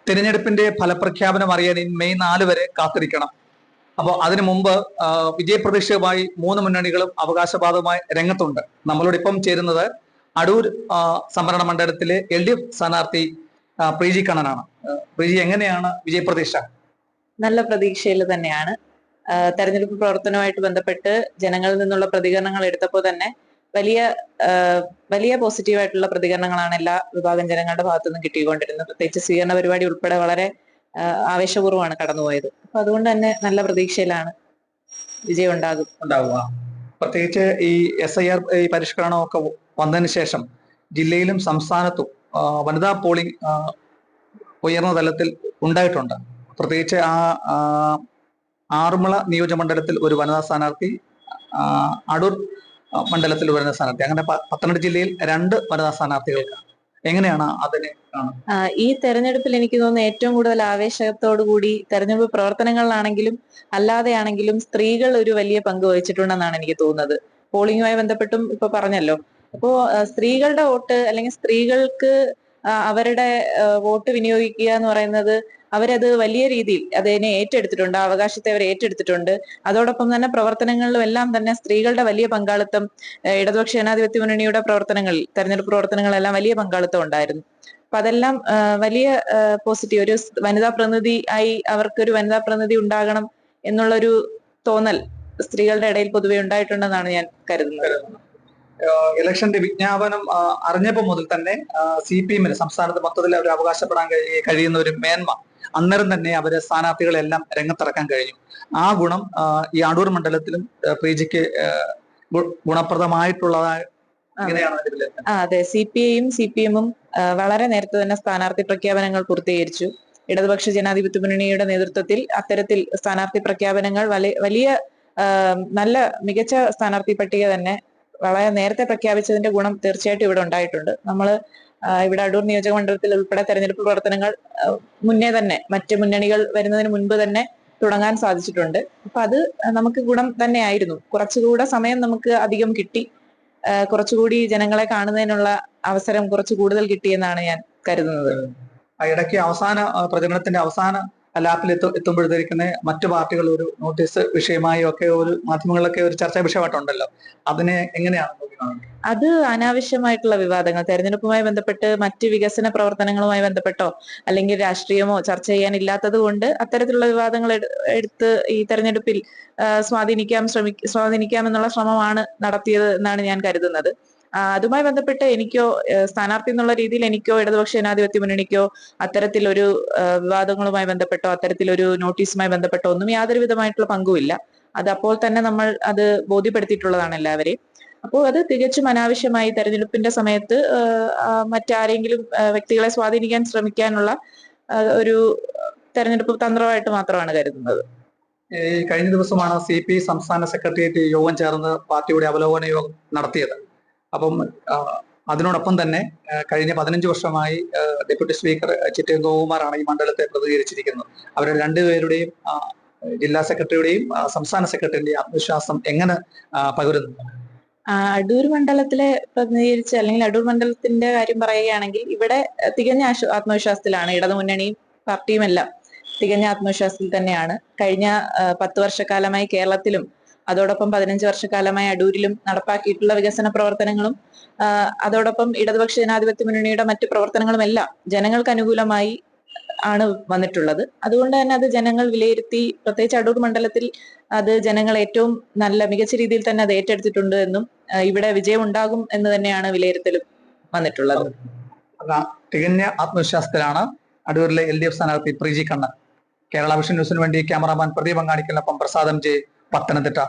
തിരഞ്ഞെടുപ്പിന്റെ ഫലപ്രഖ്യാപനം അറിയാൻ മെയ് 4 വരെ കാത്തിരിക്കണം. അപ്പോൾ അതിനു മുമ്പ് വിജയപ്രതീക്ഷയുമായി മൂന്ന് മുന്നണികളും അവകാശവാദവുമായി രംഗത്തുണ്ട്. നമ്മളോട് ഇപ്പം ചേരുന്നത് അടൂർ സംവരണ മണ്ഡലത്തിലെ LDF സ്ഥാനാർത്ഥി പ്രീജി കണ്ണനാണ്. പ്രീജി, എങ്ങനെയാണ് വിജയപ്രതീക്ഷ? നല്ല പ്രതീക്ഷയിൽ തന്നെയാണ്. തെരഞ്ഞെടുപ്പ് പ്രവർത്തനവുമായിട്ട് ബന്ധപ്പെട്ട് ജനങ്ങളിൽ നിന്നുള്ള പ്രതികരണങ്ങൾ എടുത്തപ്പോൾ തന്നെ വലിയ വലിയ പോസിറ്റീവായിട്ടുള്ള പ്രതികരണങ്ങളാണ് എല്ലാ വിഭാഗം ജനങ്ങളുടെ ഭാഗത്തു നിന്നും കിട്ടിക്കൊണ്ടിരുന്നത്. പ്രത്യേകിച്ച് സ്വീകരണ പരിപാടി ഉൾപ്പെടെ വളരെ ആവേശപൂർവ്വമാണ് കടന്നുപോയത്. അപ്പൊ അതുകൊണ്ട് തന്നെ നല്ല പ്രതീക്ഷയിലാണ് വിജയം ഉണ്ടാവുക. പ്രത്യേകിച്ച് ഈ SIR ഈ പരിഷ്കരണമൊക്കെ വന്നതിന് ശേഷം ജില്ലയിലും സംസ്ഥാനത്തും വനിതാ പോളിംഗ് ഉയർന്ന തലത്തിൽ ഉണ്ടായിട്ടുണ്ട്. പ്രത്യേകിച്ച് ആറന്മുള നിയോജകമണ്ഡലത്തിൽ ഒരു വനിതാ സ്ഥാനാർത്ഥി, അടൂർ മണ്ഡലത്തിൽ വരുന്ന സ്ഥാനാർത്ഥി, അങ്ങനെ പത്തനംതിട്ട ജില്ലയിൽ 2 വനിതാ സ്ഥാനാർത്ഥികൾക്ക്. എങ്ങനെയാണ് അതിനെ കാണുന്നത്? ഈ തെരഞ്ഞെടുപ്പിൽ എനിക്ക് തോന്നുന്നു ഏറ്റവും കൂടുതൽ ആവേശത്തോടു കൂടി തെരഞ്ഞെടുപ്പ് പ്രവർത്തനങ്ങളിലാണെങ്കിലും അല്ലാതെയാണെങ്കിലും സ്ത്രീകൾ ഒരു വലിയ പങ്ക് വഹിച്ചിട്ടുണ്ടെന്നാണ് എനിക്ക് തോന്നുന്നത്. പോളിംഗുമായി ബന്ധപ്പെട്ടും ഇപ്പൊ പറഞ്ഞല്ലോ. അപ്പോ സ്ത്രീകളുടെ വോട്ട് അല്ലെങ്കിൽ സ്ത്രീകൾക്ക് അവരുടെ വോട്ട് വിനിയോഗിക്കുക എന്ന് പറയുന്നത് അവരത് വലിയ രീതിയിൽ അതിനെ ഏറ്റെടുത്തിട്ടുണ്ട്, അവകാശത്തെ അവർ ഏറ്റെടുത്തിട്ടുണ്ട്. അതോടൊപ്പം തന്നെ പ്രവർത്തനങ്ങളിലും എല്ലാം തന്നെ സ്ത്രീകളുടെ വലിയ പങ്കാളിത്തം ഇടതുപക്ഷ ജനാധിപത്യ മുന്നണിയുടെ പ്രവർത്തനങ്ങളിൽ, തെരഞ്ഞെടുപ്പ് പ്രവർത്തനങ്ങളെല്ലാം വലിയ പങ്കാളിത്തം ഉണ്ടായിരുന്നു. അപ്പൊ അതെല്ലാം വലിയ പോസിറ്റീവ്. ഒരു വനിതാ പ്രതിനിധി ആയി അവർക്കൊരു വനിതാ പ്രതിനിധി ഉണ്ടാകണം എന്നുള്ളൊരു തോന്നൽ സ്ത്രീകളുടെ ഇടയിൽ പൊതുവെ ഉണ്ടായിട്ടുണ്ടെന്നാണ് ഞാൻ കരുതുന്നത്. ഇലക്ഷന്റെ വിജ്ഞാപനം അറിഞ്ഞപ്പോൾ മുതൽ തന്നെ CPM സംസ്ഥാനത്ത് മൊത്തത്തിൽ അവർ അവകാശപ്പെടാൻ കഴിയുന്ന ഒരു മേന്മ, അന്നേരം തന്നെ അവര് സ്ഥാനാർത്ഥികളെല്ലാം രംഗത്തിറക്കാൻ കഴിഞ്ഞു. ആ ഗുണം ഈ അടൂർ മണ്ഡലത്തിലും പ്രീജിക്ക് ഗുണപ്രദമായിട്ടുള്ളതായ. അതെ, CPIയും CPM-ഉം വളരെ നേരത്തെ തന്നെ സ്ഥാനാർത്ഥി പ്രഖ്യാപനങ്ങൾ പൂർത്തീകരിച്ചു. ഇടതുപക്ഷ ജനാധിപത്യ മുന്നണിയുടെ നേതൃത്വത്തിൽ അത്തരത്തിൽ സ്ഥാനാർത്ഥി പ്രഖ്യാപനങ്ങൾ വലിയ നല്ല മികച്ച സ്ഥാനാർത്ഥി പട്ടിക തന്നെ വളരെ നേരത്തെ പ്രഖ്യാപിച്ചതിന്റെ ഗുണം തീർച്ചയായിട്ടും ഇവിടെ ഉണ്ടായിട്ടുണ്ട്. നമ്മൾ ഇവിടെ അടൂർ നിയോജക മണ്ഡലത്തിൽ ഉൾപ്പെടെ തെരഞ്ഞെടുപ്പ് പ്രവർത്തനങ്ങൾ മുന്നേ തന്നെ മറ്റ് മുന്നണികൾ വരുന്നതിന് മുൻപ് തന്നെ തുടങ്ങാൻ സാധിച്ചിട്ടുണ്ട്. അപ്പൊ അത് നമുക്ക് ഗുണം തന്നെയായിരുന്നു. കുറച്ചുകൂടെ സമയം നമുക്ക് അധികം കിട്ടി, കുറച്ചുകൂടി ജനങ്ങളെ കാണുന്നതിനുള്ള അവസരം കുറച്ച് കൂടുതൽ കിട്ടിയെന്നാണ് ഞാൻ കരുതുന്നത്. ഇടയ്ക്ക് അവസാന പ്രചരണത്തിന്റെ അവസാന ലാപ്പിൽ എത്തുമ്പോഴത്തേക്കുന്ന മറ്റു പാർട്ടികൾ ഒരു നോട്ടീസ് വിഷയമായി ഒക്കെ ഒരു മാധ്യമങ്ങളിലൊക്കെ ഒരു ചർച്ചാ വിഷയമായിട്ടുണ്ടല്ലോ. അതിനെ എങ്ങനെയാണ് നോക്കുന്നത്? അത് അനാവശ്യമായിട്ടുള്ള വിവാദങ്ങൾ, തെരഞ്ഞെടുപ്പുമായി ബന്ധപ്പെട്ട് മറ്റ് വികസന പ്രവർത്തനങ്ങളുമായി ബന്ധപ്പെട്ടോ അല്ലെങ്കിൽ രാഷ്ട്രീയമോ ചർച്ച ചെയ്യാനില്ലാത്തത് കൊണ്ട് അത്തരത്തിലുള്ള വിവാദങ്ങൾ എടുത്ത് ഈ തെരഞ്ഞെടുപ്പിൽ സ്വാധീനിക്കാമെന്നുള്ള ശ്രമമാണ് നടത്തിയത് എന്നാണ് ഞാൻ കരുതുന്നത്. അതുമായി ബന്ധപ്പെട്ട് എനിക്കോ സ്ഥാനാർത്ഥി എന്നുള്ള രീതിയിൽ എനിക്കോ ഇടതുപക്ഷ ജനാധിപത്യ മുന്നണിക്കോ അത്തരത്തിലൊരു വിവാദങ്ങളുമായി ബന്ധപ്പെട്ടോ അത്തരത്തിലൊരു നോട്ടീസുമായി ബന്ധപ്പെട്ടോ ഒന്നും യാതൊരു വിധമായിട്ടുള്ള പങ്കുമില്ല. അത് അപ്പോൾ തന്നെ നമ്മൾ അത് ബോധ്യപ്പെടുത്തിയിട്ടുള്ളതാണ് എല്ലാവരെയും. അപ്പോൾ അത് തികച്ചും അനാവശ്യമായി തെരഞ്ഞെടുപ്പിന്റെ സമയത്ത് മറ്റാരെങ്കിലും വ്യക്തികളെ സ്വാധീനിക്കാൻ ശ്രമിക്കാനുള്ള ഒരു തെരഞ്ഞെടുപ്പ് തന്ത്രമായിട്ട് മാത്രമാണ് കരുതുന്നത്. കഴിഞ്ഞ ദിവസമാണ് CPI സംസ്ഥാന സെക്രട്ടേറിയറ്റ് യോഗം ചേർന്ന് പാർട്ടിയുടെ അവലോകന യോഗം നടത്തിയത്. അപ്പം അതിനോടൊപ്പം തന്നെ കഴിഞ്ഞ 15 വർഷമായി ഡെപ്യൂട്ടി സ്പീക്കർ ചിറ്റയം ഗോപകുമാറാണ് ഈ മണ്ഡലത്തെ പ്രതിനിധീകരിച്ചിരിക്കുന്നത്. അവരുടെ രണ്ടുപേരുടെയും ജില്ലാ സെക്രട്ടറിയുടെയും സംസ്ഥാന സെക്രട്ടറിയുടെയും ആത്മവിശ്വാസം എങ്ങനെ പകരുന്നു? അടൂർ മണ്ഡലത്തിലെ പ്രതിനിധീകരിച്ച് അല്ലെങ്കിൽ അടൂർ മണ്ഡലത്തിന്റെ കാര്യം പറയുകയാണെങ്കിൽ ഇവിടെ തികഞ്ഞ ആത്മവിശ്വാസത്തിലാണ് ഇടതുമുന്നണിയും പാർട്ടിയും എല്ലാം തികഞ്ഞ ആത്മവിശ്വാസത്തിൽ തന്നെയാണ്. കഴിഞ്ഞ 10 വർഷക്കാലമായി കേരളത്തിലും അതോടൊപ്പം 15 വർഷക്കാലമായി അടൂരിലും നടപ്പാക്കിയിട്ടുള്ള വികസന പ്രവർത്തനങ്ങളും അതോടൊപ്പം ഇടതുപക്ഷ ജനാധിപത്യ മുന്നണിയുടെ മറ്റു പ്രവർത്തനങ്ങളും എല്ലാം ജനങ്ങൾക്ക് അനുകൂലമായി ആണ് വന്നിട്ടുള്ളത്. അതുകൊണ്ട് തന്നെ അത് ജനങ്ങൾ വിലയിരുത്തി, പ്രത്യേകിച്ച് അടൂർ മണ്ഡലത്തിൽ അത് ജനങ്ങൾ ഏറ്റവും നല്ല മികച്ച രീതിയിൽ തന്നെ അത് ഏറ്റെടുത്തിട്ടുണ്ട് എന്നും ഇവിടെ വിജയം ഉണ്ടാകും എന്ന് തന്നെയാണ് വിലയിരുത്തലും വന്നിട്ടുള്ളത്. തികഞ്ഞ ആത്മവിശ്വാസത്തിലാണ് അടൂരിലെ LDF സ്ഥാനാർത്ഥി പ്രീജി കണ്ണൻ. കേരള വിഷൻ ന്യൂസിന് വേണ്ടി ക്യാമറാമാൻ പ്രദീപ് അങ്ങാടിക്കൊപ്പം പ്രസാദം ജെ, പത്തനംതിട്ട.